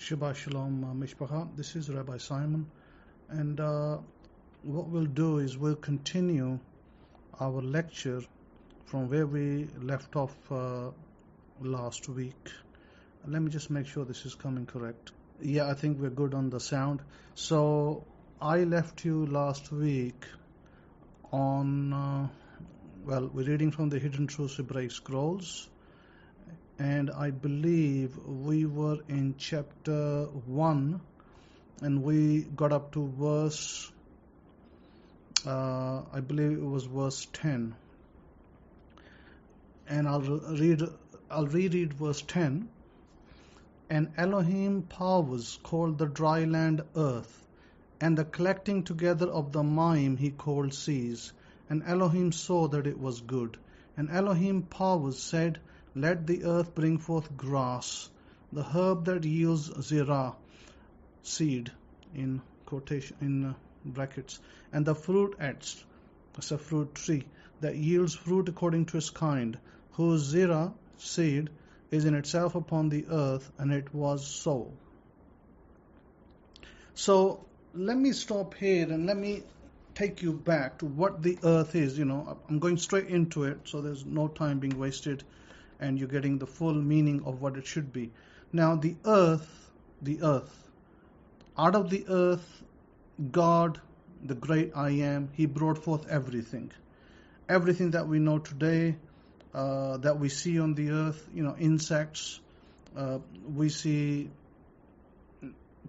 Shabbat Shalom, Mishpacha. This is Rabbi Simon, and what we'll do is we'll continue our lecture from where we left off last week. Let me just make sure this is coming correct. Yeah, I think we're good on the sound. So I left you last week on, we're reading from the Hidden Truths Hebraic Scrolls. And I believe we were in chapter 1 and we got up to verse, I believe it was verse 10. And I'll reread verse 10. And Elohim powers called the dry land earth, and the collecting together of the mayim he called seas. And Elohim saw that it was good. And Elohim powers said, let the earth bring forth grass, the herb that yields zirah, seed, in quotation, in brackets, and the fruit etz, that's a fruit tree, that yields fruit according to its kind, whose zirah, seed, is in itself upon the earth, and it was so. So, let me stop here and let me take you back to what the earth is. I'm going straight into it, so there's no time being wasted, and you're getting the full meaning of what it should be. Now, the earth, out of the earth, God, the great I Am, He brought forth everything. Everything that we know today, that we see on the earth, insects, we see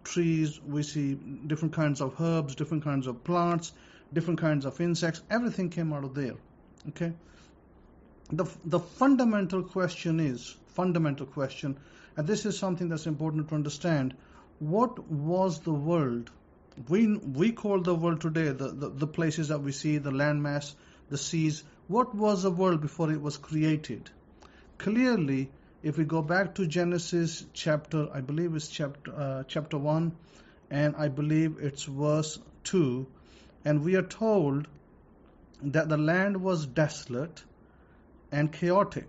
trees, we see different kinds of herbs, different kinds of plants, different kinds of insects. Everything came out of there, okay? The fundamental question, and this is something that's important to understand, what was the world? We call the world today the places that we see, the landmass, the seas. What was the world before it was created? Clearly, if we go back to Genesis chapter, I believe it's chapter 1, and I believe it's verse 2, and we are told that the land was desolate and chaotic,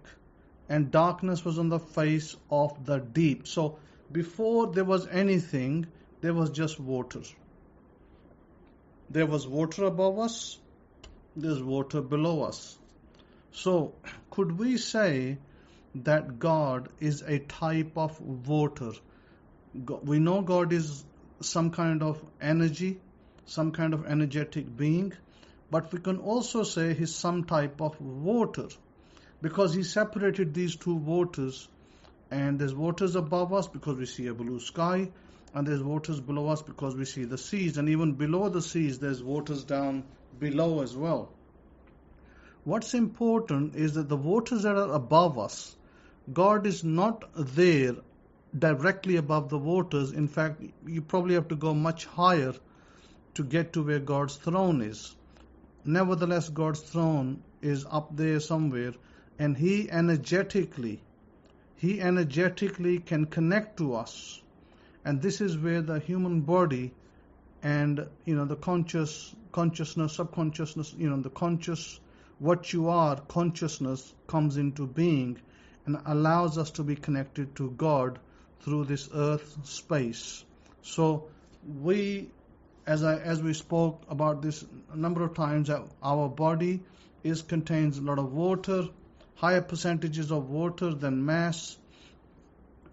and darkness was on the face of the deep. So before there was anything, there was just water. There was water above us, there's water below us. So could we say that God is a type of water? We know God is some kind of energy, some kind of energetic being, but we can also say He's some type of water, because He separated these two waters, and there's waters above us because we see a blue sky, and there's waters below us because we see the seas, and even below the seas there's waters down below as well. What's important is that the waters that are above us, God is not there directly above the waters. In fact, you probably have to go much higher to get to where God's throne is. Nevertheless, God's throne is up there somewhere, and He energetically can connect to us. And this is where the human body and the consciousness, subconsciousness, the conscious, what you are, consciousnness comes into being and allows us to be connected to God through this earth space. So we, as we spoke about this a number of times, that our body contains a lot of water, higher percentages of water than mass,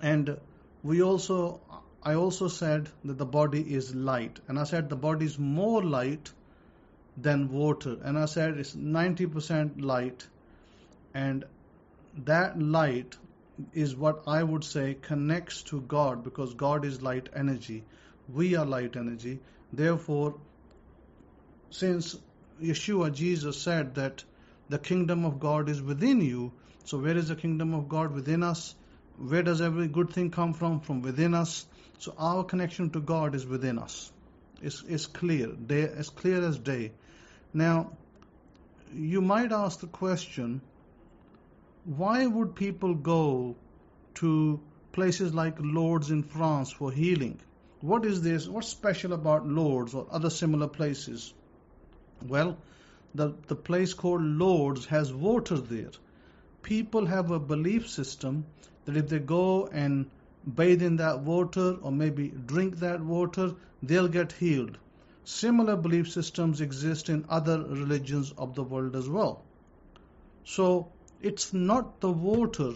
and I also said that the body is light, and I said the body is more light than water, and I said it's 90% light, and that light is what I would say connects to God, because God is light energy, we are light energy. Therefore, since Yeshua, Jesus, said that the kingdom of God is within you, so where is the kingdom of God? Within us. Where does every good thing come from? From within us. So our connection to God is within us. It's clear, as clear as day. Now, you might ask the question, why would people go to places like Lourdes in France for healing? What is this? What's special about Lourdes or other similar places? Well, the place called Lourdes has water there. People have a belief system that if they go and bathe in that water or maybe drink that water, they'll get healed. Similar belief systems exist in other religions of the world as well. So it's not the water,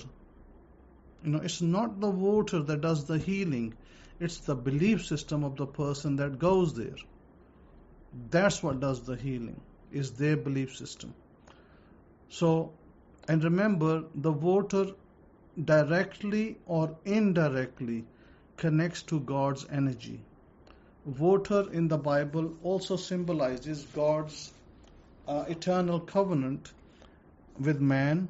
it's not the water that does the healing. It's the belief system of the person that goes there. That's what does the healing, is their belief system. So, and remember, the water directly or indirectly connects to God's energy. Water in the Bible also symbolizes God's eternal covenant with man.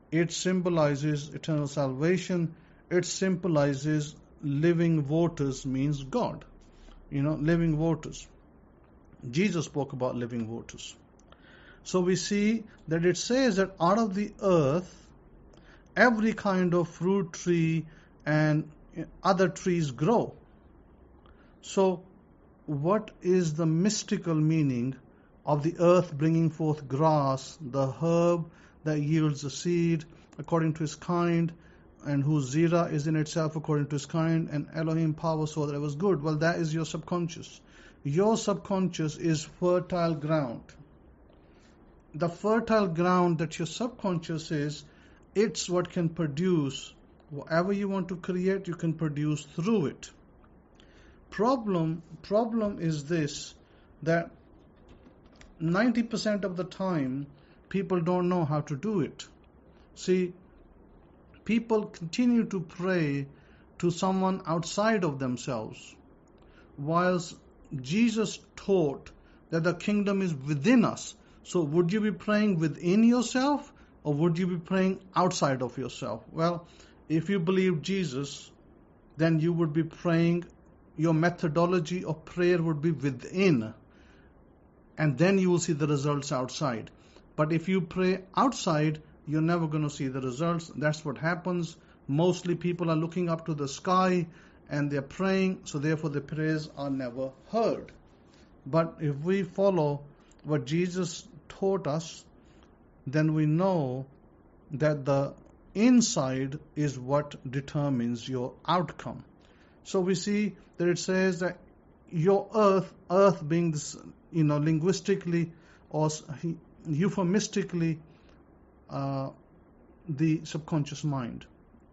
It symbolizes eternal salvation. It symbolizes living waters, means God. Living waters. Jesus spoke about living waters. So we see that it says that out of the earth, every kind of fruit tree and other trees grow. So what is the mystical meaning of the earth bringing forth grass, the herb that yields a seed according to his kind, and whose zirah is in itself according to his kind, and Elohim power saw that it was good? Well, that is your subconscious. Your subconscious is fertile ground. The fertile ground that your subconscious is, it's what can produce whatever you want to create, you can produce through it. Problem is this, that 90% of the time people don't know how to do it. See, people continue to pray to someone outside of themselves, whilst Jesus taught that the kingdom is within us. So would you be praying within yourself, or would you be praying outside of yourself? Well, if you believe Jesus, then you would be praying, your methodology of prayer would be within, and then you will see the results outside. But if you pray outside, you're never going to see the results. That's what happens. Mostly people are looking up to the sky and they're praying, so therefore the prayers are never heard. But if we follow what Jesus taught us, then we know that the inside is what determines your outcome. So we see that it says that your earth being this, linguistically or euphemistically, the subconscious mind,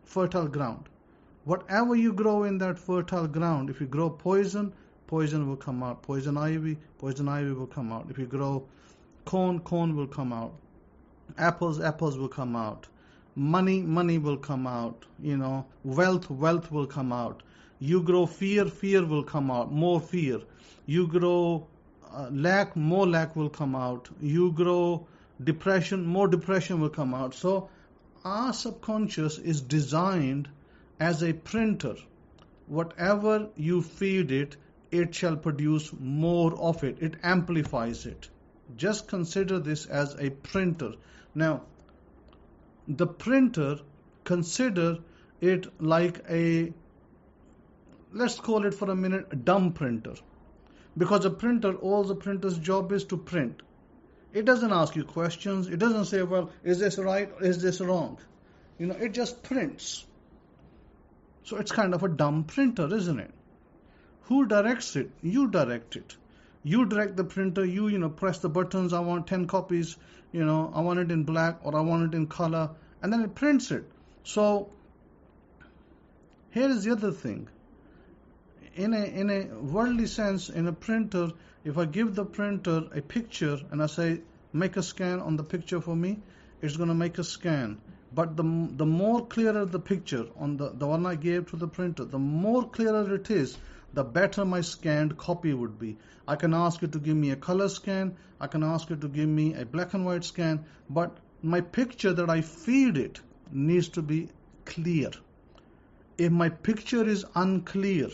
fertile ground. Whatever you grow in that fertile ground, if you grow poison will come out. Poison ivy will come out. If you grow corn will come out. Apples will come out. Money will come out. Wealth will come out. You grow fear will come out. More fear. You grow lack, more lack will come out. You grow depression, more depression will come out. So our subconscious is designed as a printer. Whatever you feed it, it shall produce more of it. It amplifies it. Just consider this as a printer. Now, the printer, consider it like let's call it for a minute, a dumb printer. Because a printer, all the printer's job is to print. It doesn't ask you questions. It doesn't say, well, is this right or is this wrong? It just prints. So it's kind of a dumb printer, isn't it? Who directs it? You direct it. You direct the printer. You press the buttons. I want 10 copies. I want it in black or I want it in color. And then it prints it. So here is the other thing. In a worldly sense, in a printer, if I give the printer a picture and I say, make a scan on the picture for me, it's going to make a scan. But the more clearer the picture on the one I gave to the printer, the more clearer it is, the better my scanned copy would be. I can ask it to give me a color scan. I can ask it to give me a black and white scan. But my picture that I feed it needs to be clear. If my picture is unclear,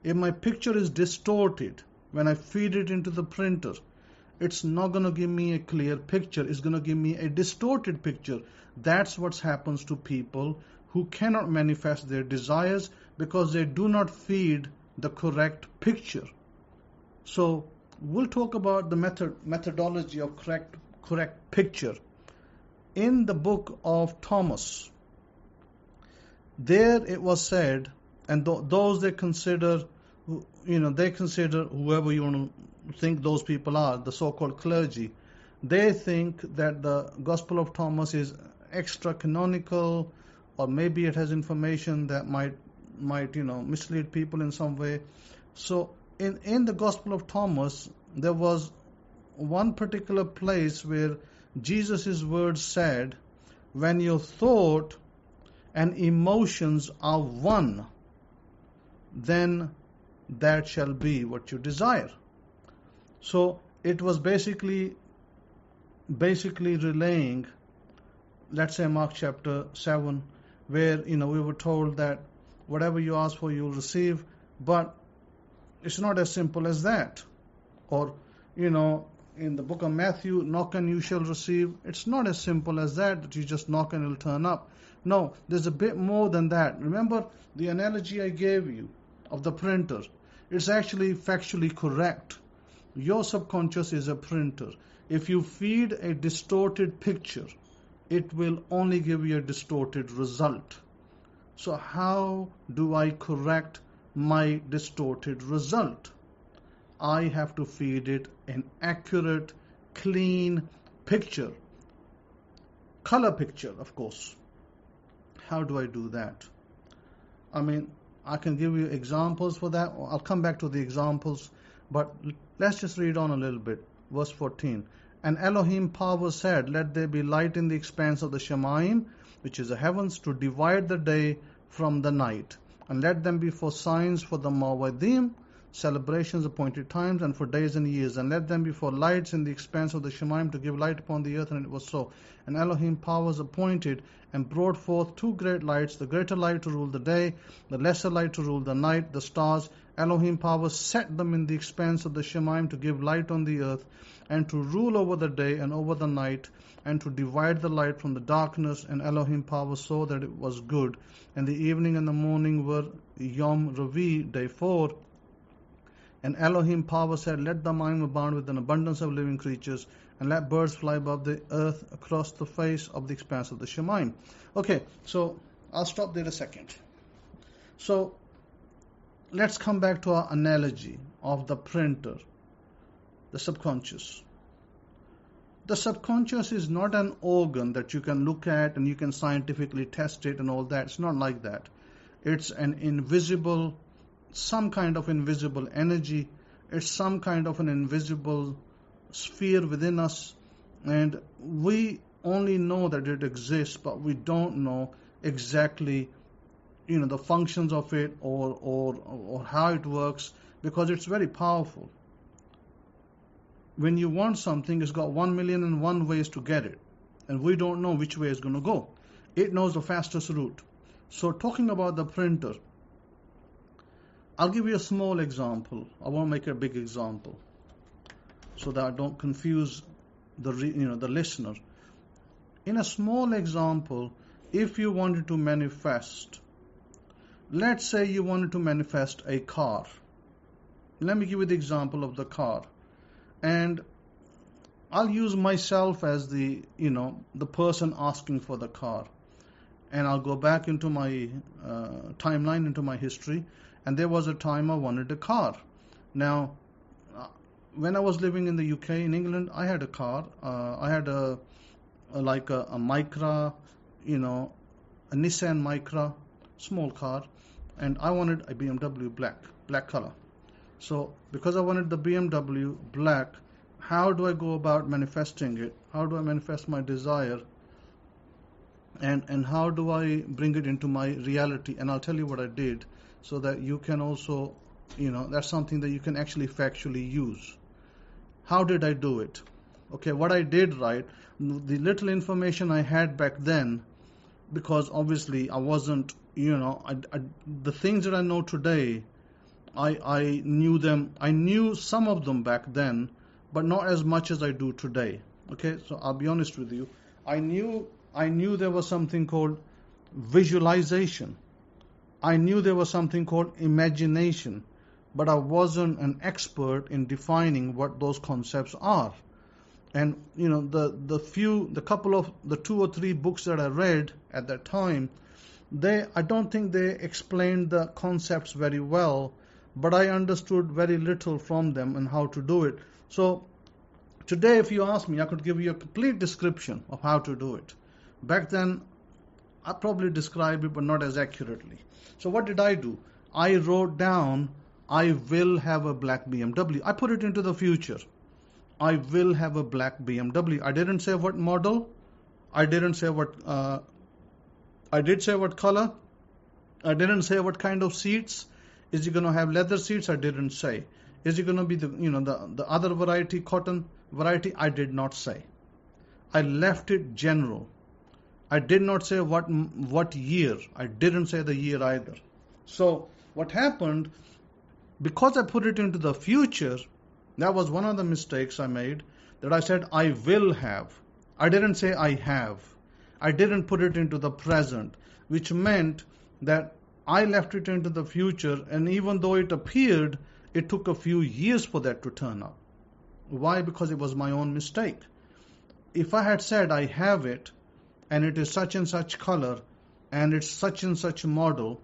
if my picture is distorted, when I feed it into the printer, it's not going to give me a clear picture. It's going to give me a distorted picture. That's what happens to people who cannot manifest their desires because they do not feed the correct picture. So we'll talk about the methodology of correct picture. In the book of Thomas, there it was said and those they consider, they consider whoever you want to think those people are, the so-called clergy. They think that the Gospel of Thomas is extra canonical, or maybe it has information that might mislead people in some way. So in the Gospel of Thomas, there was one particular place where Jesus' words said, when your thought and emotions are one, then that shall be what you desire. So it was basically relaying, let's say Mark chapter 7, where we were told that whatever you ask for you'll receive, but it's not as simple as that. Or in the book of Matthew, knock and you shall receive. It's not as simple as that you just knock and it'll turn up. No, there's a bit more than that. Remember the analogy I gave you of the printer. It's actually factually correct. Your subconscious is a printer. If you feed a distorted picture, it will only give you a distorted result. So how do I correct my distorted result? I have to feed it an accurate, clean picture. Color picture, of course. How do I do that? I can give you examples for that. I'll come back to the examples, but let's just read on a little bit. Verse 14. And Elohim power said, let there be light in the expanse of the Shemaim, which is the heavens, to divide the day from the night. And let them be for signs for the Mawadim, celebrations, appointed times, and for days and years. And let them be for lights in the expanse of the Shemaim, to give light upon the earth. And it was so. And Elohim powers appointed and brought forth two great lights, the greater light to rule the day, the lesser light to rule the night, the stars. Elohim powers set them in the expanse of the Shemaim to give light on the earth, and to rule over the day and over the night, and to divide the light from the darkness. And Elohim power saw that it was good. And the evening and the morning were Yom Ravi, day 4. And Elohim power said, let the mind abound with an abundance of living creatures, and let birds fly above the earth across the face of the expanse of the Shemaim. Okay, so I'll stop there a second. So let's come back to our analogy of the printer, the subconscious. The subconscious is not an organ that you can look at and you can scientifically test it and all that. It's not like that. It's an invisible, some kind of invisible energy. It's some kind of an invisible sphere within us, and we only know that it exists, but we don't know exactly the functions of it or how it works, because it's very powerful. When you want something, it's got 1,000,001 ways to get it, and we don't know which way it's going to go. It knows the fastest route. So talking about the printer, I'll give you a small example. I won't make a big example so that I don't confuse the listener. In a small example, if you wanted to manifest, let's say you wanted to manifest a car. Let me give you the example of the car. And I'll use myself as the person asking for the car. And I'll go back into my timeline, into my history. And there was a time I wanted a car. Now, when I was living in the UK, in England, I had a car. I had a Micra, a Nissan Micra, small car. And I wanted a BMW black color. So because I wanted the BMW black, how do I go about manifesting it? How do I manifest my desire? And how do I bring it into my reality? And I'll tell you what I did, so that you can also, that's something that you can actually factually use. How did I do it? Okay, what I did, right, the little information I had back then, because obviously I wasn't, the things that I know today, I knew them. I knew some of them back then, but not as much as I do today. Okay, so I'll be honest with you. I knew there was something called visualization. I knew there was something called imagination, but I wasn't an expert in defining what those concepts are. And the 2 or 3 books that I read at that time, I don't think they explained the concepts very well, but I understood very little from them and how to do it. So today, if you ask me, I could give you a complete description of how to do it. Back then, I probably described it, but not as accurately. So what did I do? I wrote down, I will have a black BMW. I put it into the future. I will have a black BMW. I didn't say what model. I didn't say what, I did say what color. I didn't say what kind of seats. Is it going to have leather seats? I didn't say. Is it going to be the other variety, cotton variety? I did not say. I left it general. I did not say what year. I didn't say the year either. So what happened, because I put it into the future, that was one of the mistakes I made, that I said I will have. I didn't say I have. I didn't put it into the present, which meant that I left it into the future, and even though it appeared, it took a few years for that to turn up. Why? Because it was my own mistake. If I had said I have it, and it is such and such color, and it's such and such model,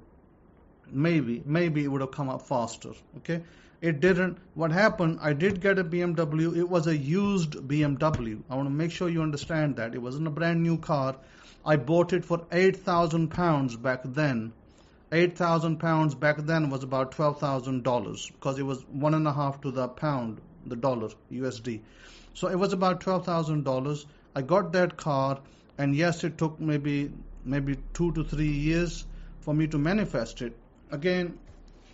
maybe it would have come up faster. Okay, it didn't. What happened, I did get a BMW. It was a used BMW. I want to make sure you understand that. It wasn't a brand new car. I bought it for £8,000 back then. £8,000 back then was about $12,000, because it was 1.5 to the pound, the dollar, USD. So it was about $12,000. I got that car, and yes, it took maybe 2 to 3 years for me to manifest it. Again,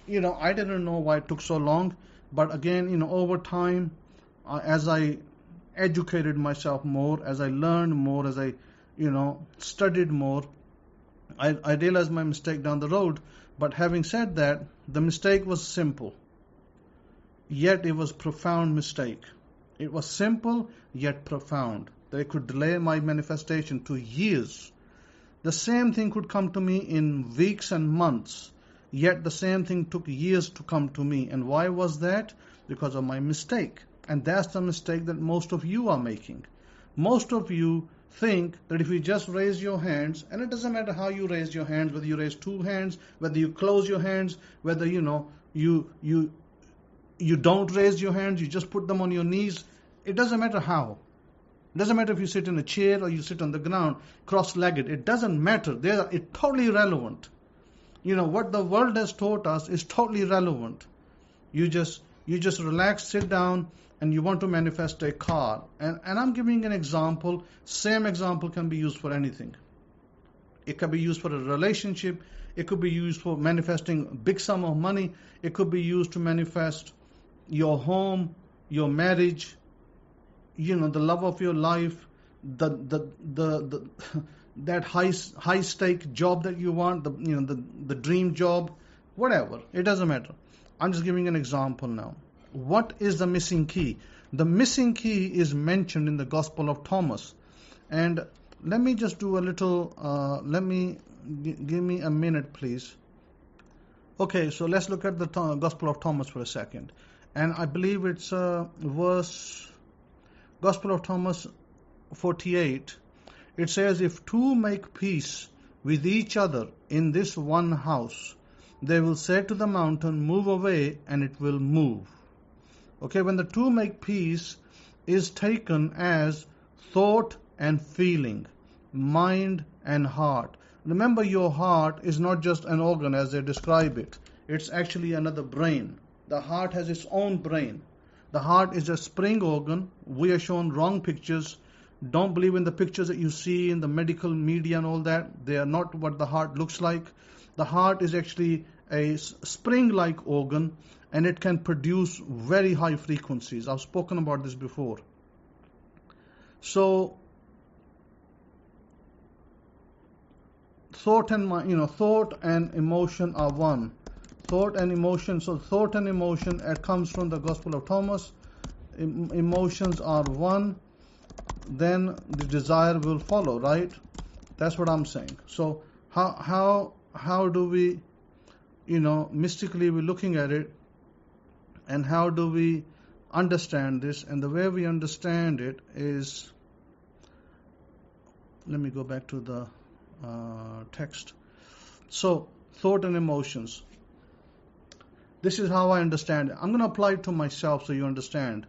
I didn't know why it took so long, but again, over time, as I educated myself more, as I learned more, as I, studied more, I realized my mistake down the road. But having said that, the mistake was simple, yet it was profound mistake. It was simple, yet profound. That it could delay my manifestation to years. The same thing could come to me in weeks and months, yet the same thing took years to come to me. And why was that? Because of my mistake. And that's the mistake that most of you are making. Most of you think that if you just raise your hands, and it doesn't matter how you raise your hands, whether you raise 2 hands, whether you close your hands, whether you don't raise your hands, you just put them on your knees. It doesn't matter how. It doesn't matter if you sit in a chair or you sit on the ground cross-legged. It doesn't matter. It's totally irrelevant. What the world has taught us is totally irrelevant. You just relax, sit down, and you want to manifest a car. And I'm giving an example. Same example can be used for anything. It can be used for a relationship. It could be used for manifesting a big sum of money. It could be used to manifest your home, your marriage, the love of your life, that high stake job that you want, the dream job, whatever. It doesn't matter. I'm just giving an example now. What is the missing key? The missing key is mentioned in the Gospel of Thomas. And let me just do a little, give me a minute, please. Okay, so let's look at the Gospel of Thomas for a second. And I believe it's verse, Gospel of Thomas 48. It says, if 2 make peace with each other in this one house, they will say to the mountain, move away, and it will move. Okay, when the 2 make peace is taken as thought and feeling, mind and heart. Remember, your heart is not just an organ as they describe it. It's actually another brain. The heart has its own brain. The heart is a spring organ. We are shown wrong pictures. Don't believe in the pictures that you see in the medical media and all that. They are not what the heart looks like. The heart is actually a spring-like organ, and it can produce very high frequencies. I've spoken about this before. So, thought and emotion are one. Thought and emotion. So, thought and emotion, it comes from the Gospel of Thomas. Emotions are one. Then the desire will follow, right? That's what I'm saying. So, how do we, mystically we're looking at it, and how do we understand this? And the way we understand it is, let me go back to the text. So, thought and emotions. This is how I understand it. I'm going to apply it to myself so you understand.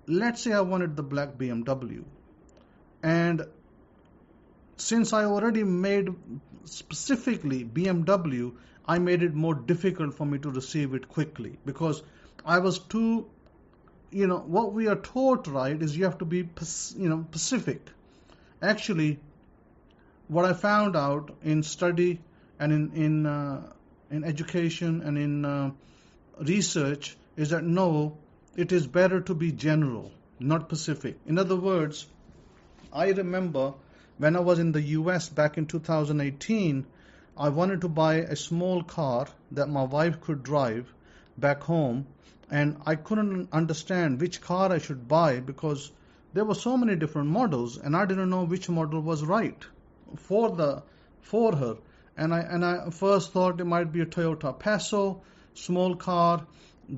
Let's say I wanted the black BMW. And since I already made specifically BMW, I made it more difficult for me to receive it quickly because I was too, what we are taught, right, is you have to be, specific. Actually, what I found out in study and in education and in research is that no, it is better to be general, not specific. In other words, I remember when I was in the US back in 2018, I wanted to buy a small car that my wife could drive back home, and I couldn't understand which car I should buy because there were so many different models, and I didn't know which model was right for her. And I first thought it might be a Toyota Passo, small car,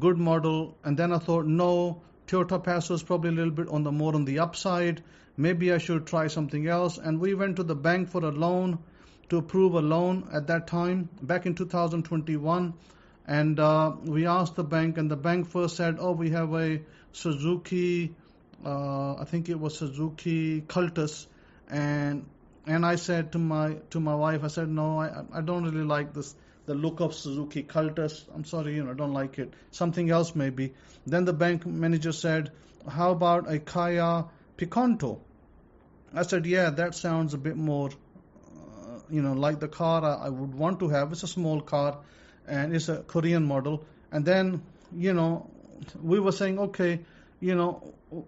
good model, and then I thought no, Toyota Passo is probably a little bit more on the upside. Maybe I should try something else. And we went to the bank for a loan, to approve a loan at that time, back in 2021. And we asked the bank, and the bank first said, oh, we have a Suzuki, I think it was Suzuki Cultus. And I said to my wife, I said, no, I don't really like the look of Suzuki Cultus. I'm sorry, I don't like it. Something else maybe. Then the bank manager said, how about a Kia Picanto? I said, yeah, that sounds a bit more, like the car I would want to have. It's a small car, and it's a Korean model. And then, we were saying, okay,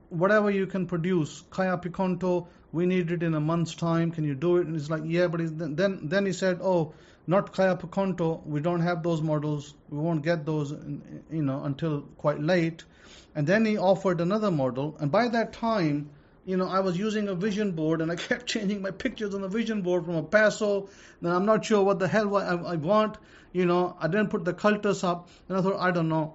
whatever you can produce, Kia Picanto, we need it in a month's time. Can you do it? And it's like, yeah, but then he said, oh, not Kia Picanto. We don't have those models. We won't get those, until quite late. And then he offered another model. And by that time, I was using a vision board, and I kept changing my pictures on the vision board from a Passo. Then I'm not sure what the hell I want. I didn't put the Cultus up. And I thought, I don't know.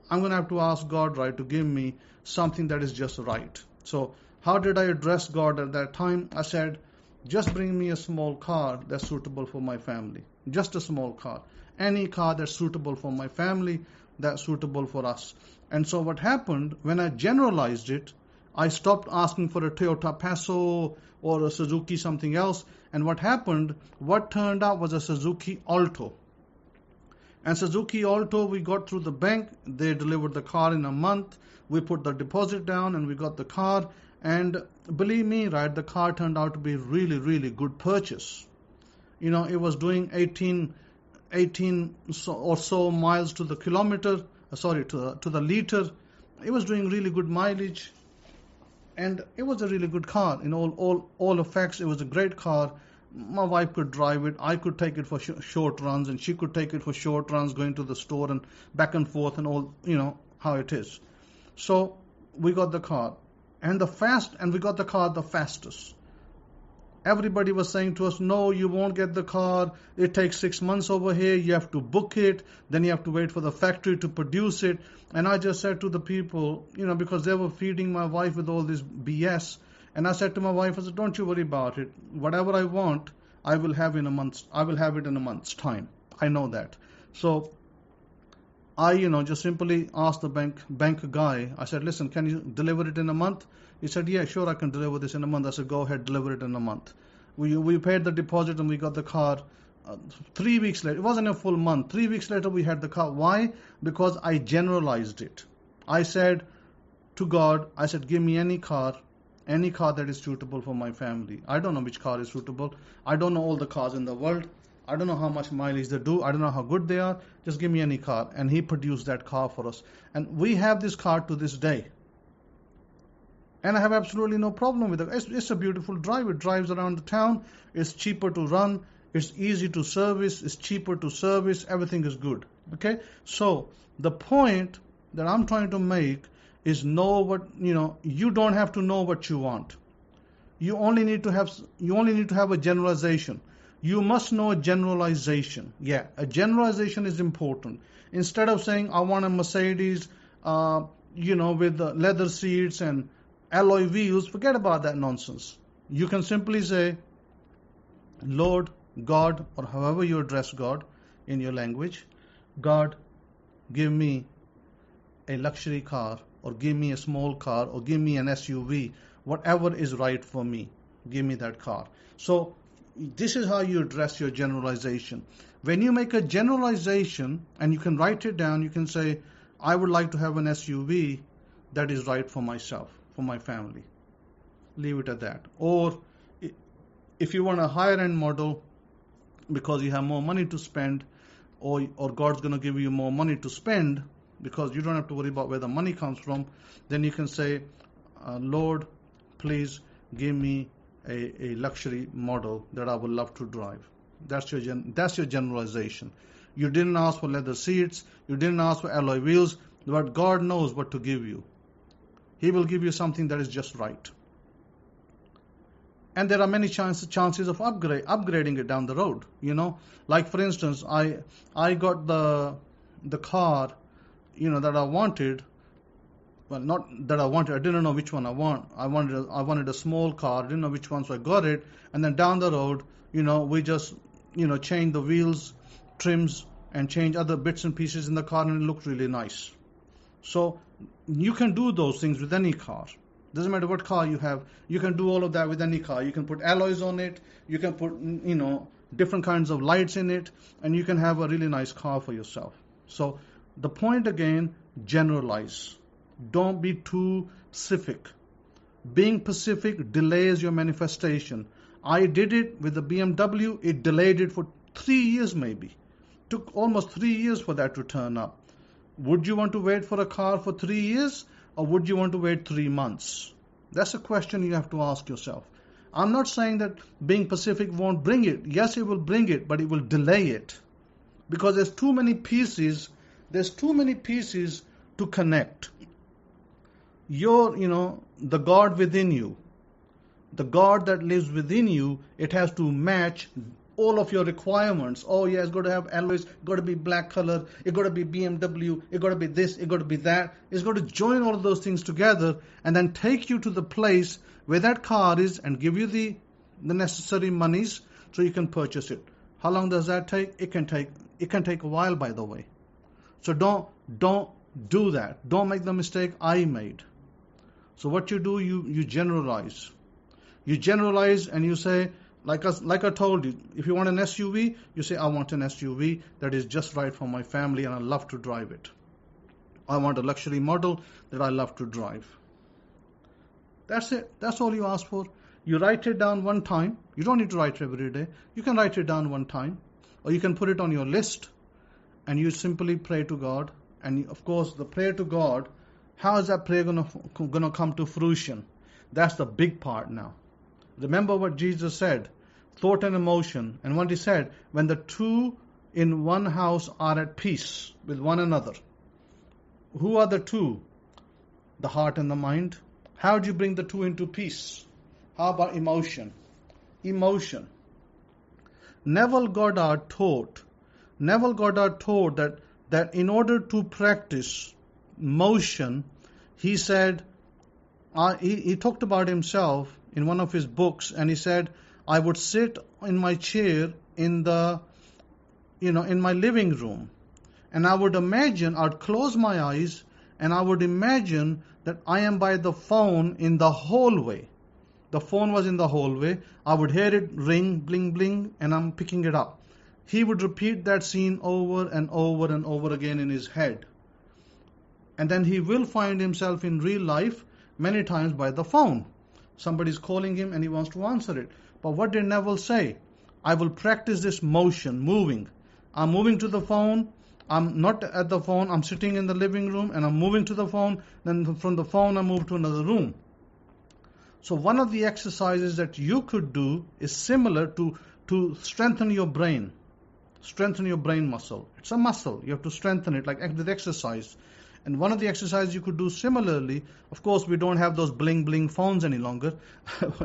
I'm going to have to ask God, right, to give me something that is just right. So how did I address God at that time? I said, just bring me a small car that's suitable for my family. Just a small car. Any car that's suitable for my family, that's suitable for us. And so what happened, when I generalized it, I stopped asking for a Toyota Passo or a Suzuki something else. And what happened, what turned out was a Suzuki Alto. And Suzuki Alto, we got through the bank. They delivered the car in a month. We put the deposit down and we got the car. And believe me, right, the car turned out to be really, really good purchase. It was doing 18 or so miles to the kilometer, to the liter. It was doing really good mileage. And it was a really good car. In all effects, it was a great car. My wife could drive it. I could take it for short runs, and she could take it for short runs, going to the store and back and forth and all, how it is. So we got the car. And we got the car the fastest. Everybody was saying to us, no, you won't get the car. It takes 6 months over here. You have to book it. Then you have to wait for the factory to produce it. And I just said to the people, because they were feeding my wife with all this BS. And I said to my wife, I said, don't you worry about it. Whatever I want, I will have it in a month's time. I know that. So I, just simply asked the bank guy. I said, listen, can you deliver it in a month? He said, yeah, sure, I can deliver this in a month. I said, go ahead, deliver it in a month. We paid the deposit and we got the car 3 weeks later. It wasn't a full month. 3 weeks later, we had the car. Why? Because I generalized it. I said to God, I said, give me any car that is suitable for my family. I don't know which car is suitable. I don't know all the cars in the world. I don't know how much mileage they do. I don't know how good they are. Just give me any car. And he produced that car for us. And we have this car to this day. And I have absolutely no problem with it. It's a beautiful drive. It drives around the town. It's cheaper to run. It's easy to service. It's cheaper to service. Everything is good. Okay? So the point that I'm trying to make is you don't have to know what you want. You only need to have a generalization. You must know a generalization. Yeah, a generalization is important. Instead of saying, I want a Mercedes, with the leather seats and alloy wheels, forget about that nonsense. You can simply say, Lord, God, or however you address God in your language, God, give me a luxury car, or give me a small car, or give me an SUV, whatever is right for me, give me that car. So this is how you address your generalization. When you make a generalization and you can write it down, you can say, I would like to have an SUV that is right for myself, for my family. Leave it at that. Or if you want a higher end model because you have more money to spend, or God's going to give you more money to spend because you don't have to worry about where the money comes from, then you can say, Lord, please give me a luxury model that I would love to drive. That's your generalization. You didn't ask for leather seats, you didn't ask for alloy wheels, but God knows what to give you. He will give you something that is just right. And there are many chances of upgrading it down the road. Like for instance, I got the car, that I wanted. Well, not that I wanted. I didn't know which one I want. I wanted a small car. I didn't know which one, so I got it. And then down the road, we just change the wheels, trims, and change other bits and pieces in the car, and it looked really nice. So you can do those things with any car. Doesn't matter what car you have. You can do all of that with any car. You can put alloys on it. You can put different kinds of lights in it, and you can have a really nice car for yourself. So the point again, generalize. Don't be too specific. Being specific delays your manifestation. I did it with the BMW. It delayed it for 3 years maybe. Took almost 3 years for that to turn up. Would you want to wait for a car for 3 years, or would you want to wait 3 months? That's a question you have to ask yourself. I'm not saying that being specific won't bring it. Yes, it will bring it, but it will delay it. Because there's too many pieces. There's too many pieces to connect. The God within you, the God that lives within you, it has to match all of your requirements. Oh yeah, it's got to have alloys, it's got to be black color, it's got to be BMW, it's got to be this, it's got to be that. It's got to join all of those things together and then take you to the place where that car is and give you the necessary monies so you can purchase it. How long does that take? It can take a while, by the way. So don't do that. Don't make the mistake I made. So what you do, you generalize. You generalize and you say, like I told you, if you want an SUV, you say, I want an SUV that is just right for my family and I love to drive it. I want a luxury model that I love to drive. That's it. That's all you ask for. You write it down one time. You don't need to write it every day. You can write it down one time. Or you can put it on your list and you simply pray to God. And of course, the prayer to God, how is that prayer going to come to fruition? That's the big part now. Remember what Jesus said, thought and emotion. And what he said, when the two in one house are at peace with one another. Who are the two? The heart and the mind. How do you bring the two into peace? How about emotion? Emotion. Neville Goddard taught that in order to practice motion, he said, he talked about himself in one of his books, and he said, I would sit in my chair in my living room, and I would imagine, I'd close my eyes, and I would imagine that I am by the phone in the hallway. The phone was in the hallway. I would hear it ring, bling, bling, and I'm picking it up. He would repeat that scene over and over and over again in his head. And then he will find himself in real life many times by the phone. Somebody's calling him and he wants to answer it. But what did Neville say? I will practice this motion, moving. I'm moving to the phone. I'm not at the phone. I'm sitting in the living room and I'm moving to the phone. Then from the phone I move to another room. So one of the exercises that you could do is similar to strengthen your brain. Strengthen your brain muscle. It's a muscle. You have to strengthen it like with exercise. And one of the exercises you could do similarly, of course, we don't have those bling bling phones any longer.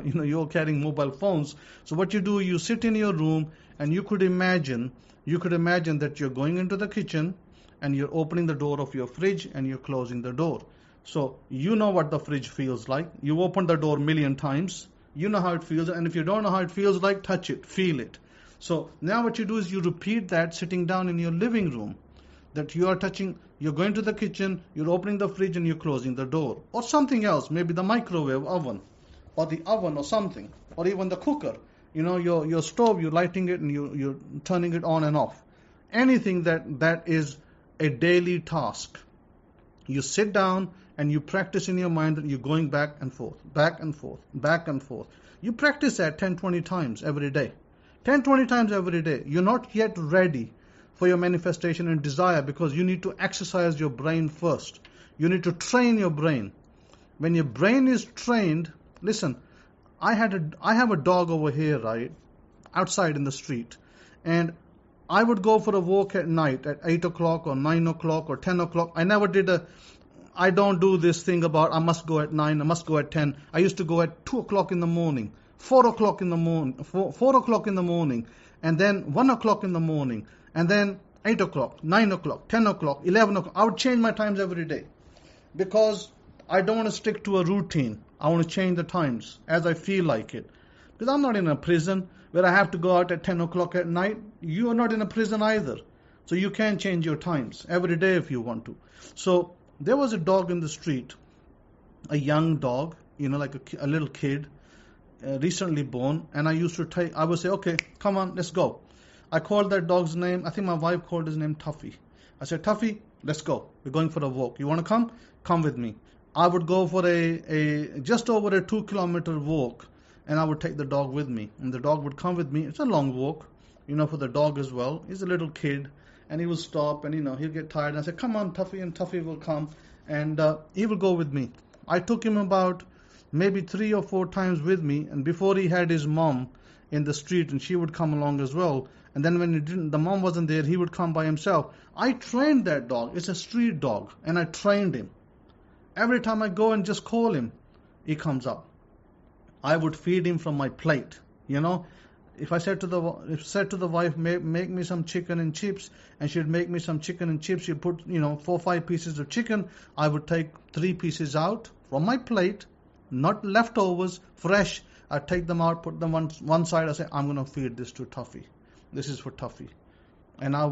You're carrying mobile phones. So what you do, you sit in your room and you could imagine that you're going into the kitchen and you're opening the door of your fridge and you're closing the door. So you know what the fridge feels like. You opened the door 1,000,000 times. You know how it feels. And if you don't know how it feels like, touch it, feel it. So now what you do is you repeat that sitting down in your living room, that you are touching, you're going to the kitchen, you're opening the fridge and you're closing the door. Or something else, maybe the microwave oven, or the oven or something, or even the cooker. Your stove, you're lighting it and you're turning it on and off. Anything that is a daily task. You sit down and you practice in your mind that you're going back and forth, back and forth, back and forth. You practice that 10, 20 times every day. 10, 20 times every day. You're not yet ready for your manifestation and desire because you need to exercise your brain first. You need to train your brain. When your brain is trained, listen, I have a dog over here, right, outside in the street, and I would go for a walk at night at 8 o'clock or 9 o'clock or 10 o'clock. I don't do this thing about I must go at 9, I must go at 10. I used to go at 2 o'clock in the morning, 4 o'clock in the morning, 4 o'clock in the morning, and then 1 o'clock in the morning, and then 8 o'clock, 9 o'clock, 10 o'clock, 11 o'clock. I would change my times every day because I don't want to stick to a routine. I want to change the times as I feel like it. Because I'm not in a prison where I have to go out at 10 o'clock at night. You are not in a prison either. So you can change your times every day if you want to. So there was a dog in the street, a young dog, like a little kid, recently born. And I would say, okay, come on, let's go. I called that dog's name. I think my wife called his name Tuffy. I said, Tuffy, let's go. We're going for a walk. You want to come? Come with me. I would go for a just over a 2-kilometer walk, and I would take the dog with me. And the dog would come with me. It's a long walk, for the dog as well. He's a little kid, and he will stop, and, he'll get tired. And I said, come on, Tuffy, and Tuffy will come, and he will go with me. I took him about maybe 3 or 4 times with me, and before he had his mom in the street, and she would come along as well. And then when the mom wasn't there, he would come by himself. I trained that dog. It's a street dog, and I trained him. Every time I go and just call him, he comes up. I would feed him from my plate. If I said to the wife, make me some chicken and chips, and she'd make me some chicken and chips, she'd put 4 or 5 pieces of chicken. I would take 3 pieces out from my plate, not leftovers, fresh. I'd take them out, put them on one side. I say, I'm going to feed this to Tuffy. This is for Tuffy. And I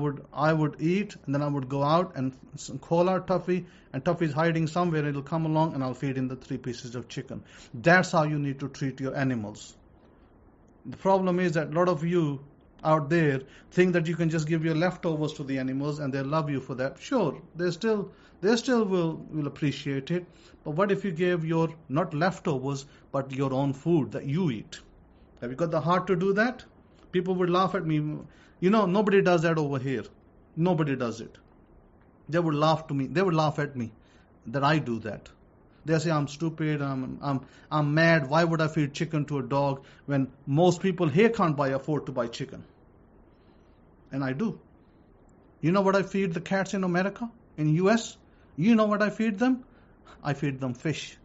would eat, and then I would go out and call out Tuffy, and Tuffy's hiding somewhere. It'll come along, and I'll feed him the 3 pieces of chicken. That's how you need to treat your animals. The problem is that a lot of you out there think that you can just give your leftovers to the animals, and they'll love you for that. Sure, they still will appreciate it. But what if you gave your not leftovers, but your own food that you eat? Have you got the heart to do that? People would laugh at me. Nobody does that over here. Nobody does it. They would laugh at me that I do that. They say I'm stupid, I'm mad. Why would I feed chicken to a dog when most people here can't afford to buy chicken? And I do. You know what I feed the cats in America, in US? You know what I feed them? I feed them fish.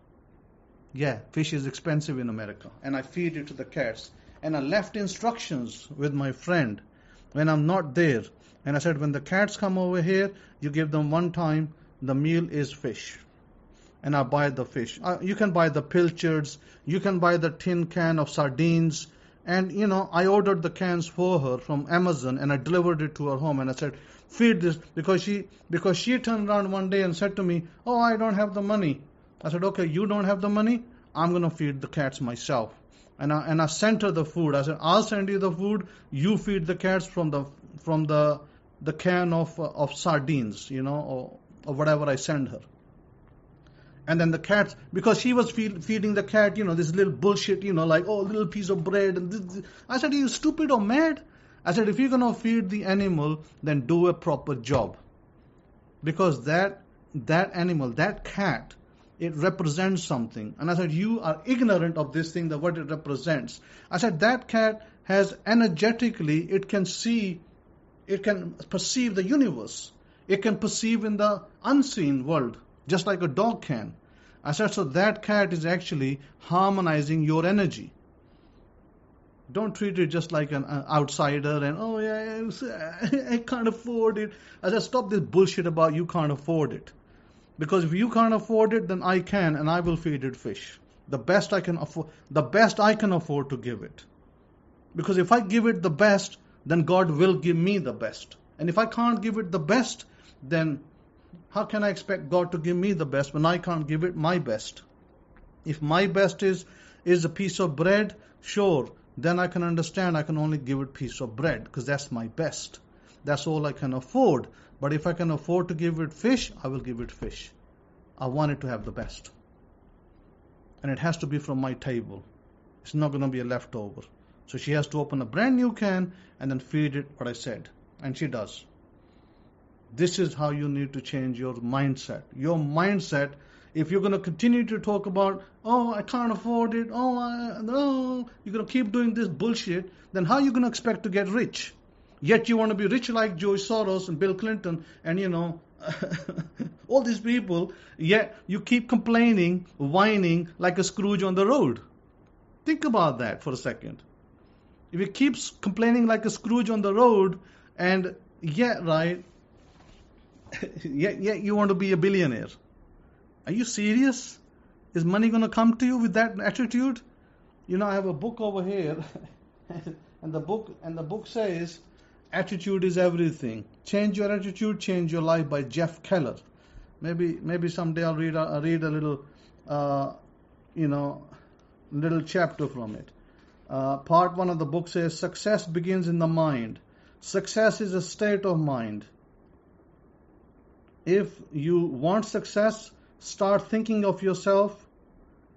Yeah, fish is expensive in America, and I feed it to the cats. And I left instructions with my friend when I'm not there. And I said, when the cats come over here, you give them one time, the meal is fish. And I buy the fish. You can buy the pilchards, you can buy the tin can of sardines. And, I ordered the cans for her from Amazon, and I delivered it to her home. And I said, feed this, because she turned around one day and said to me, oh, I don't have the money. I said, okay, you don't have the money? I'm going to feed the cats myself. And I sent her the food. I said, I'll send you the food. You feed the cats from the can of sardines, or whatever I send her. And then the cats, because she was feeding the cat, this little bullshit, like, oh, little piece of bread. And this. I said, are you stupid or mad? I said, if you're going to feed the animal, then do a proper job. Because that animal, that cat, it represents something. And I said, you are ignorant of this thing, that what it represents. I said, that cat has energetically, it can perceive the universe. It can perceive in the unseen world, just like a dog can. I said, so that cat is actually harmonizing your energy. Don't treat it just like an outsider and, oh yeah, I can't afford it. I said, stop this bullshit about you can't afford it. Because if you can't afford it, then I can, and I will feed it fish. The best I can afford to give it. Because if I give it the best, then God will give me the best. And if I can't give it the best, then how can I expect God to give me the best when I can't give it my best? If my best is a piece of bread, sure, then I can understand I can only give it a piece of bread because that's my best. That's all I can afford. But if I can afford to give it fish, I will give it fish. I want it to have the best. And it has to be from my table. It's not going to be a leftover. So she has to open a brand new can and then feed it what I said. And she does. This is how you need to change your mindset. Your mindset, if you're going to continue to talk about, oh, I can't afford it, no, you're going to keep doing this bullshit, then how are you going to expect to get rich? Yet you want to be rich like George Soros and Bill Clinton and, all these people, yet you keep complaining, whining like a Scrooge on the road. Think about that for a second. If you keep complaining like a Scrooge on the road and yet you want to be a billionaire. Are you serious? Is money going to come to you with that attitude? I have a book over here and the book says attitude is everything. Change your attitude, change your life by Jeff Keller. Maybe someday I'll read a little little chapter from it. Part 1 of the book says success begins in the mind. Success is a state of mind. If you want success, start thinking of yourself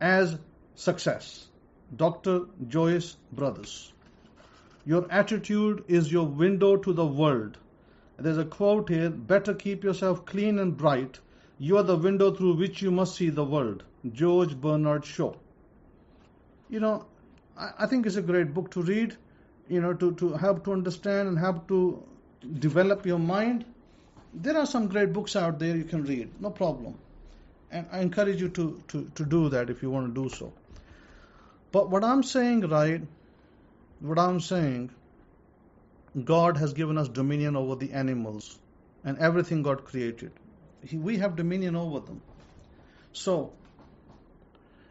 as success. Dr. Joyce Brothers. Your attitude is your window to the world. There's a quote here, better keep yourself clean and bright. You are the window through which you must see the world. George Bernard Shaw. I think it's a great book to read, to help to understand and help to develop your mind. There are some great books out there you can read, no problem. And I encourage you to do that if you want to do so. But what I'm saying, God has given us dominion over the animals and everything God created. We have dominion over them. So,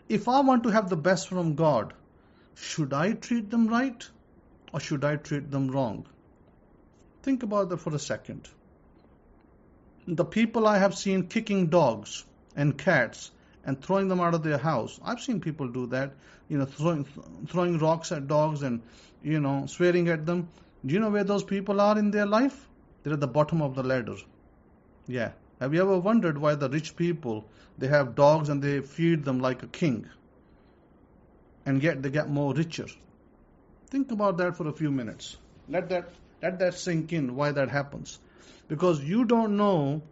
if I want to have the best from God, should I treat them right or should I treat them wrong? Think about that for a second. The people I have seen kicking dogs and cats and throwing them out of their house, I've seen people do that, throwing rocks at dogs and, swearing at them. Do you know where those people are in their life? They're at the bottom of the ladder. Yeah. Have you ever wondered why the rich people, they have dogs and they feed them like a king? And yet they get more richer. Think about that for a few minutes. Let that sink in, why that happens. Because you don't know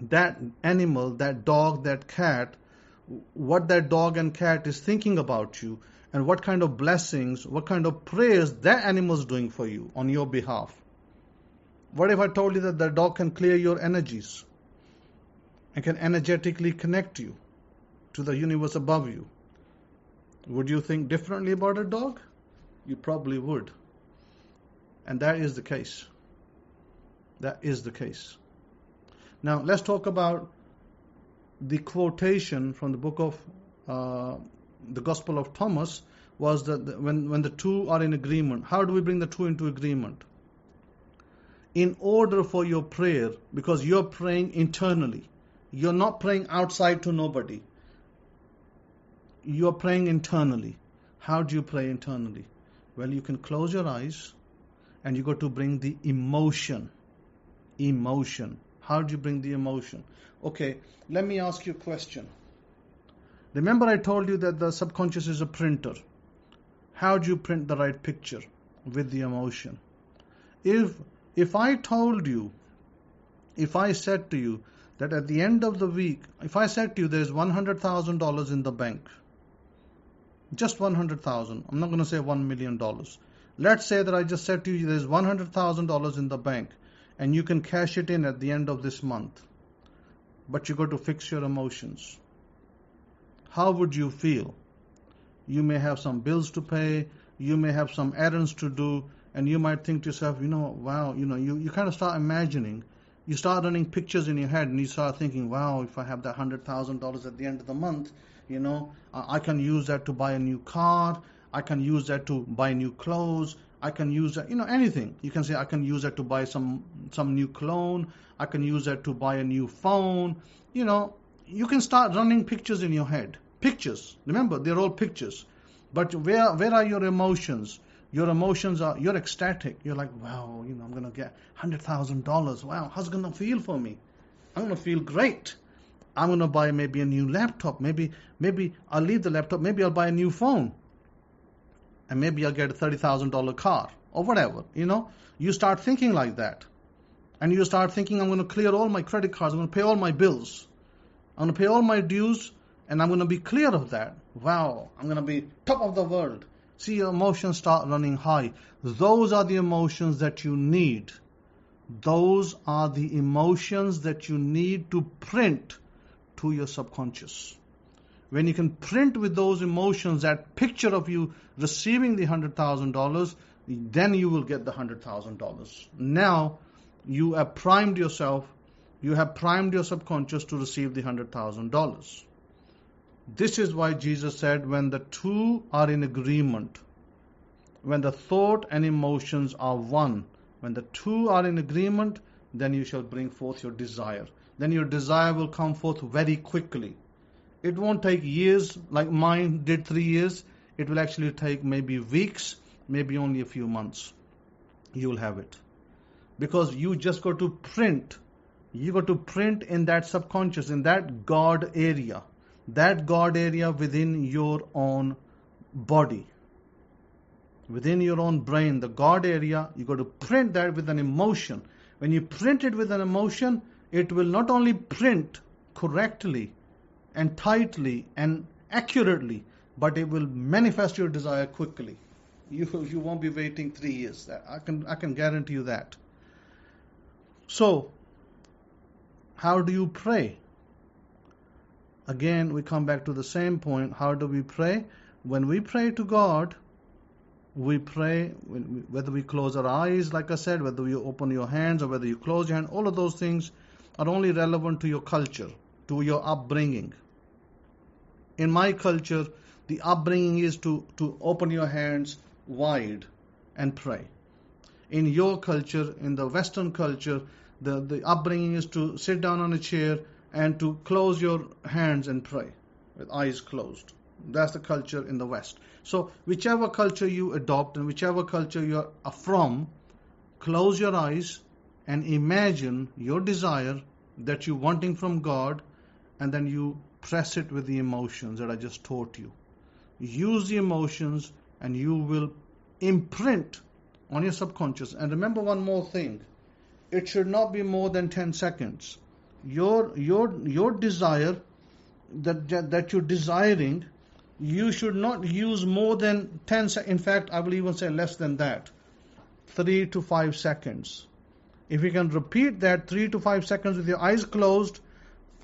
that animal, that dog, that cat, what that dog and cat is thinking about you and what kind of blessings, what kind of prayers that animal is doing for you on your behalf. What if I told you that the dog can clear your energies and can energetically connect you to the universe above you? Would you think differently about a dog? You probably would. And that is the case. That is the case. Now, let's talk about the quotation from the book of the Gospel of Thomas was that when the two are in agreement. How do we bring the two into agreement? In order for your prayer, because you're praying internally. You're not praying outside to nobody. You're praying internally. How do you pray internally? Well, you can close your eyes and you got to bring the emotion. Emotion. How do you bring the emotion? Okay, let me ask you a question. Remember I told you that the subconscious is a printer. How do you print the right picture? With the emotion. If I told you, if I said to you that at the end of the week, if I said to you there's $100,000 in the bank, just 100,000. I'm not going to say $1 million. Let's say that I just said to you there's $100,000 in the bank and you can cash it in at the end of this month. But you got to fix your emotions. How would you feel? You may have some bills to pay, you may have some errands to do, and you might think to yourself, wow, you kind of start imagining. You start running pictures in your head and you start thinking, wow, if I have that $100,000 at the end of the month, I can use that to buy a new car, I can use that to buy new clothes, I can use that, anything. You can say, I can use that to buy some new cologne. I can use that to buy a new phone. You can start running pictures in your head. Pictures. Remember, they're all pictures. But where are your emotions? Your emotions are, you're ecstatic. You're like, wow, I'm going to get $100,000. Wow, how's it going to feel for me? I'm going to feel great. I'm going to buy maybe a new laptop. Maybe I'll leave the laptop. Maybe I'll buy a new phone. And maybe I'll get a $30,000 car or whatever. You start thinking like that. And you start thinking, I'm going to clear all my credit cards. I'm going to pay all my bills. I'm going to pay all my dues. And I'm going to be clear of that. Wow, I'm going to be top of the world. See, your emotions start running high. Those are the emotions that you need. Those are the emotions that you need to print to your subconscious. When you can print with those emotions that picture of you receiving the $100,000, then you will get the $100,000. Now, you have primed yourself, you have primed your subconscious to receive the $100,000. This is why Jesus said, when the two are in agreement, when the thought and emotions are one, when the two are in agreement, then you shall bring forth your desire. Then your desire will come forth very quickly. It won't take years like mine did 3 years. It will actually take maybe weeks, maybe only a few months. You will have it. Because you just got to print. You got to print in that subconscious, in that God area. That God area within your own body. Within your own brain, the God area, you got to print that with an emotion. When you print it with an emotion, it will not only print correctly and tightly and accurately, but it will manifest your desire quickly. You won't be waiting 3 years. I can guarantee you that. So, how do you pray? Again, we come back to the same point. How do we pray? When we pray to God, we pray, whether we close our eyes, like I said, whether you open your hands or whether you close your hand, all of those things are only relevant to your culture, to your upbringing. In my culture, the upbringing is to open your hands wide and pray. In your culture, in the Western culture, the upbringing is to sit down on a chair and to close your hands and pray with eyes closed. That's the culture in the West. So whichever culture you adopt and whichever culture you are from, close your eyes and imagine your desire that you're wanting from God, and then you press it with the emotions that I just taught you. Use the emotions and you will imprint on your subconscious. And remember one more thing. It should not be more than 10 seconds. Your desire that you're desiring, you should not use more than 10 seconds. In fact, I will even say less than that. 3 to 5 seconds. If you can repeat that 3 to 5 seconds with your eyes closed,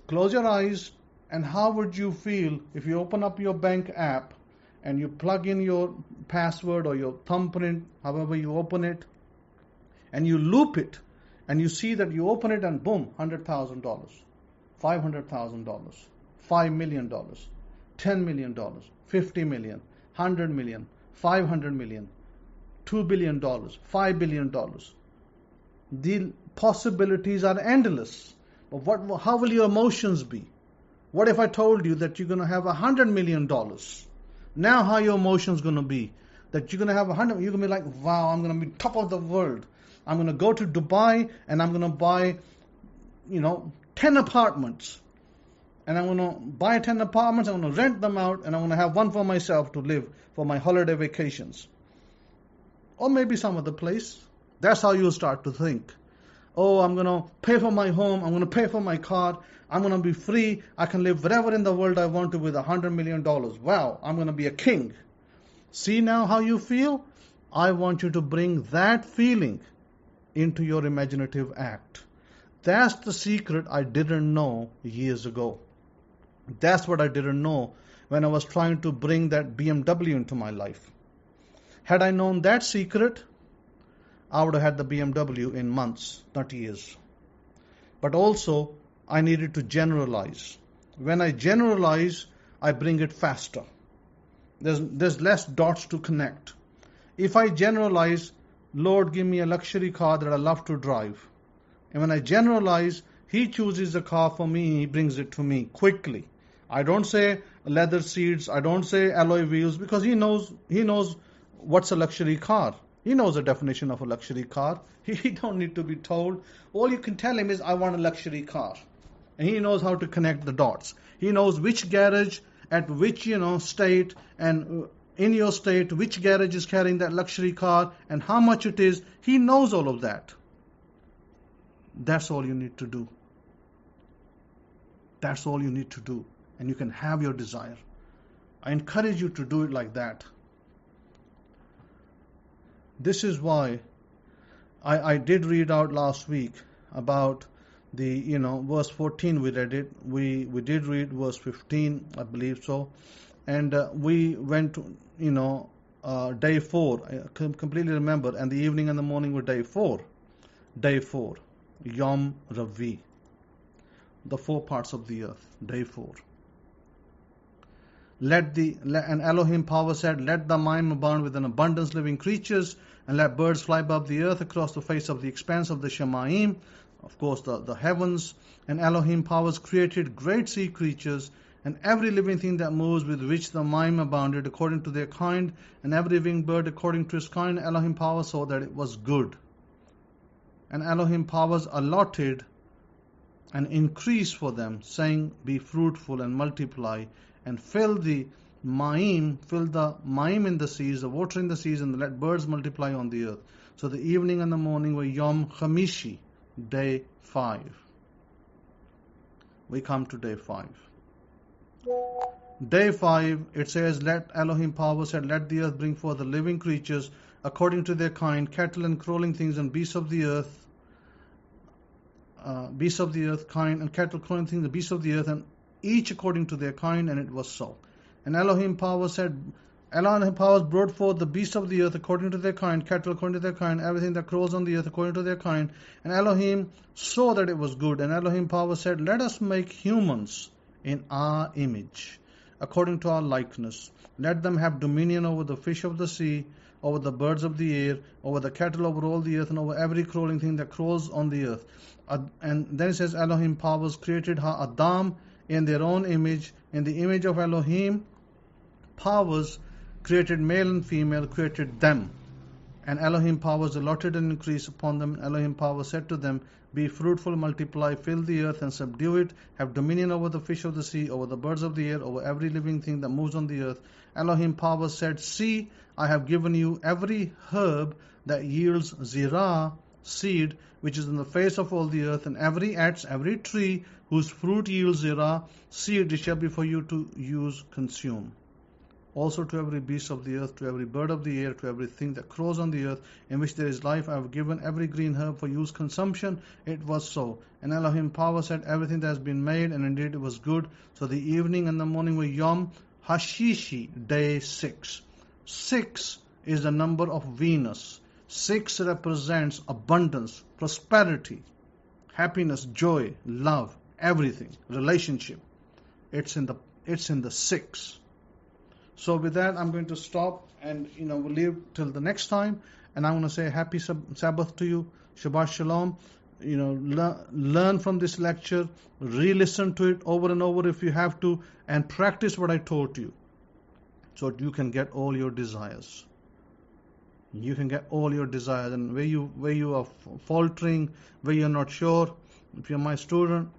close your eyes, and how would you feel if you open up your bank app and you plug in your password or your thumbprint, however you open it, and you loop it, and you see that you open it and boom, $100,000, $500,000, $5 million, $10 million, $50 million, $100 million, $500 million, $2 billion, $5 billion. The possibilities are endless. But how will your emotions be? What if I told you that you're going to have $100 million? Now how your emotions going to be? That you're going to have 100, you're going to be like, wow, I'm going to be top of the world. I'm going to go to Dubai and I'm going to buy, 10 apartments. And I'm going to buy 10 apartments, I'm going to rent them out, and I'm going to have one for myself to live for my holiday vacations. Or maybe some other place. That's how you'll start to think. Oh, I'm going to pay for my home, I'm going to pay for my car, I'm going to be free, I can live wherever in the world I want to with $100 million. Wow, I'm going to be a king. See now how you feel? I want you to bring that feeling into your imaginative act. That's the secret I didn't know years ago. That's what I didn't know when I was trying to bring that BMW into my life. Had I known that secret, I would have had the BMW in months, not years. But also, I needed to generalize. When I generalize, I bring it faster. There's less dots to connect. If I generalize, Lord, give me a luxury car that I love to drive. And when I generalize, He chooses the car for me, He brings it to me quickly. I don't say leather seats, I don't say alloy wheels, because He knows what's a luxury car. He knows the definition of a luxury car. He don't need to be told. All you can tell Him is, I want a luxury car. And He knows how to connect the dots. He knows which garage, at which state, and in your state, which garage is carrying that luxury car and how much it is. He knows all of that. That's all you need to do. That's all you need to do. And you can have your desire. I encourage you to do it like that. This is why I did read out last week about the, verse 14 we read it. We did read verse 15, I believe so. And we went to, day 4. I completely remember. And the evening and the morning were day 4. Day 4. Yom Ravi. The 4 parts of the earth. Day 4. And Elohim power said, let the Maim abound with an abundance living creatures, and let birds fly above the earth across the face of the expanse of the Shemaim, of course the heavens. And Elohim powers created great sea creatures, and every living thing that moves, with which the Maim abounded according to their kind, and every winged bird according to its kind. Elohim power saw that it was good. And Elohim powers allotted an increase for them, saying, be fruitful and multiply, and fill the Maim in the seas, the water in the seas, and let birds multiply on the earth. So the evening and the morning were Yom Chamishi, day 5. We come to day 5. Day 5, it says, let Elohim power said, let the earth bring forth the living creatures according to their kind, cattle and crawling things and beasts of the earth, kind, and cattle, crawling things, and beasts of the earth, and each according to their kind, and it was so. And Elohim power brought forth the beasts of the earth according to their kind, cattle according to their kind, everything that crawls on the earth according to their kind. And Elohim saw that it was good. And Elohim power said, let us make humans in our image, according to our likeness. Let them have dominion over the fish of the sea, over the birds of the air, over the cattle, over all the earth, and over every crawling thing that crawls on the earth. And then it says, Elohim powers created Adam in their own image. In the image of Elohim, powers created male and female, created them. And Elohim powers allotted an increase upon them. Elohim power said to them, be fruitful, multiply, fill the earth and subdue it, have dominion over the fish of the sea, over the birds of the air, over every living thing that moves on the earth. Elohim power said, see, I have given you every herb that yields zirah, seed, which is in the face of all the earth, and every etz, every tree whose fruit yields zirah, seed, it shall be for you to use, consume. Also to every beast of the earth, to every bird of the air, to everything that crawls on the earth, in which there is life, I have given every green herb for use consumption. It was so. And Elohim power said, everything that has been made, and indeed it was good. So the evening and the morning were Yom Hashishi, day 6. 6 is the number of Venus. 6 represents abundance, prosperity, happiness, joy, love, everything, relationship. It's in the 6. So with that, I'm going to stop, and we'll leave till the next time. And I want to say happy Sabbath to you, Shabbat Shalom. Learn from this lecture, re-listen to it over and over if you have to, and practice what I taught you, so you can get all your desires. You can get all your desires, and where you are faltering, where you're not sure, if you're my student,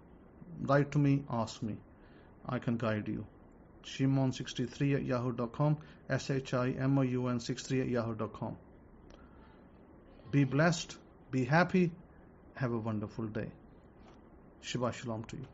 write to me, ask me. I can guide you. Shimon63@yahoo.com, SHIMOUN63@yahoo.com. Be blessed, be happy, have a wonderful day. Shabbat Shalom to you.